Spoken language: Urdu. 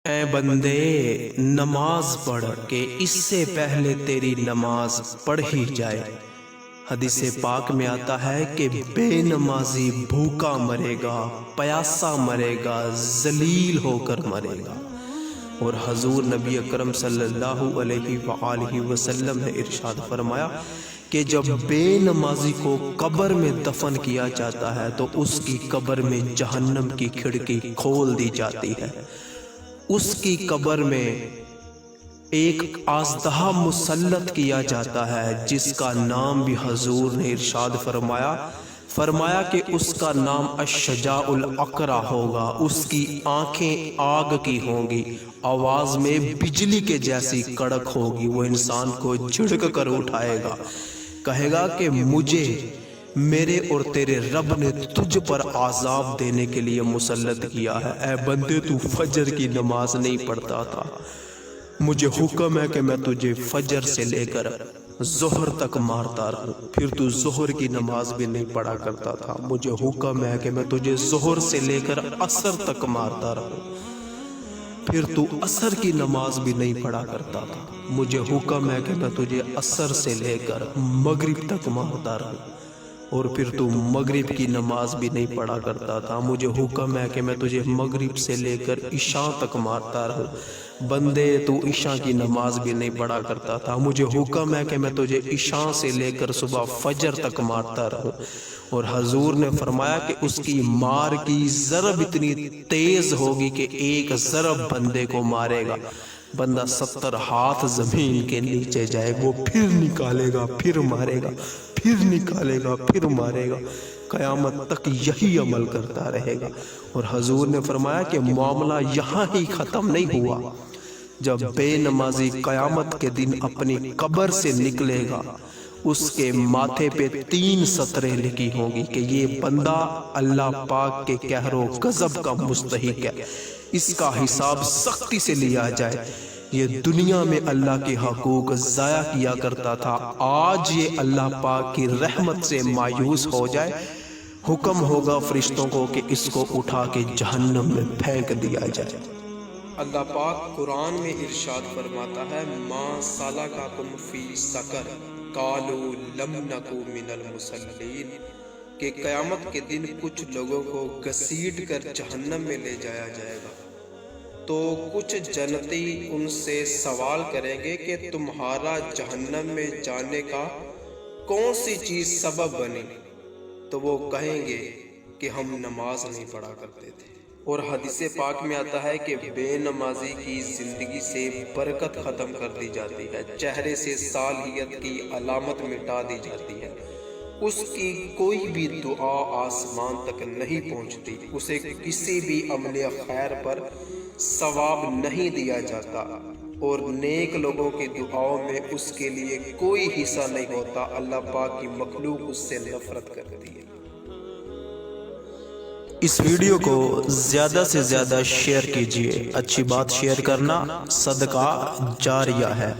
اے بندے نماز پڑھ کہ اس سے پہلے تیری نماز پڑھی جائے۔ حدیث پاک میں آتا ہے کہ بے نمازی بھوکا مرے گا، پیاسا مرے گا، ذلیل ہو کر مرے گا۔ اور حضور نبی اکرم صلی اللہ علیہ وآلہ وسلم نے ارشاد فرمایا کہ جب بے نمازی کو قبر میں دفن کیا جاتا ہے تو اس کی قبر میں جہنم کی کھڑکی کھول دی جاتی ہے۔ اس کی قبر میں ایک آزدہ مسلط کیا جاتا ہے جس کا نام بھی حضور نے ارشاد فرمایا کہ اس کا نام الشجاع الاقرع ہوگا۔ اس کی آنکھیں آگ کی ہوں گی، آواز میں بجلی کے جیسی کڑک ہوگی۔ وہ انسان کو جھڑک کر اٹھائے گا، کہے گا کہ مجھے میرے اور تیرے رب نے تجھ پر عذاب دینے کے لیے مسلط کیا ہے۔ اے بندے تو فجر کی نماز نہیں پڑھتا تھا، مجھے حکم ہے کہ میں تجھے فجر سے لے کر ظہر تک مارتا رہوں۔ پھر تو ظہر کی نماز بھی نہیں پڑھا کرتا تھا، مجھے حکم ہے کہ میں تجھے ظہر سے لے کر عصر تک مارتا رہوں۔ پھر تو عصر کی نماز بھی نہیں پڑھا کرتا تھا، مجھے حکم ہے کہ میں تجھے عصر سے لے کر مغرب تک مارتا رہوں۔ اور پھر تو مغرب کی نماز بھی نہیں پڑھا کرتا تھا، مجھے حکم ہے کہ میں تجھے مغرب سے لے کر عشاء تک مارتا رہوں۔ بندے تو عشاء کی نماز بھی نہیں پڑھا کرتا تھا، مجھے حکم ہے کہ میں تجھے عشاء سے لے کر صبح فجر تک مارتا رہوں۔ اور حضور نے فرمایا کہ اس کی مار کی ضرب اتنی تیز ہوگی کہ ایک ضرب بندے کو مارے گا، بندہ 70 ہاتھ زمین کے نیچے جائے، وہ پھر نکالے گا، پھر مارے گا، پھر نکالے گا، پھر مارے گا، قیامت تک یہی عمل کرتا رہے گا۔ اور حضور نے فرمایا کہ معاملہ یہاں ہی ختم نہیں ہوا، جب بے نمازی قیامت کے دن اپنی قبر سے نکلے گا، اس کے ماتھے پہ 3 سطریں لکھی ہوں گی کہ یہ بندہ اللہ پاک کے قہر و غضب کا مستحق ہے، اس کا حساب سختی سے لیا جائے۔ یہ دنیا میں اللہ کے حقوق ضائع کیا کرتا تھا، آج یہ اللہ پاک کی رحمت سے مایوس ہو جائے، حکم ہوگا فرشتوں کو کہ اس کو اٹھا کے جہنم میں پھینک دیا جائے۔ اللہ پاک قرآن میں ارشاد فرماتا ہے ما سلککم فی سقر قالوا لم نک من المصلین، کہ قیامت کے دن کچھ لوگوں کو گھسیٹ کر جہنم میں لے جایا جائے گا، تو کچھ جنتی ان سے سوال کریں گے کہ تمہارا جہنم میں جانے کا کون سی چیز سبب بنی؟ تو وہ کہیں گے کہ ہم نماز نہیں پڑھا کرتے تھے۔ اور حدیث پاک میں آتا ہے کہ بے نمازی کی زندگی سے برکت ختم کر دی جاتی ہے، چہرے سے صالحیت کی علامت مٹا دی جاتی ہے، اس کی کوئی بھی دعا آسمان تک نہیں پہنچتی، اسے کسی بھی عمل خیر پر ثواب نہیں دیا جاتا، اور نیک لوگوں کی دعاؤں میں اس کے لیے کوئی حصہ نہیں ہوتا۔ اللہ پاک کی مخلوق اس سے نفرت کرتی ہے۔ اس ویڈیو کو زیادہ سے زیادہ شیئر کیجیے، اچھی بات شیئر کرنا صدقہ جاریہ ہے۔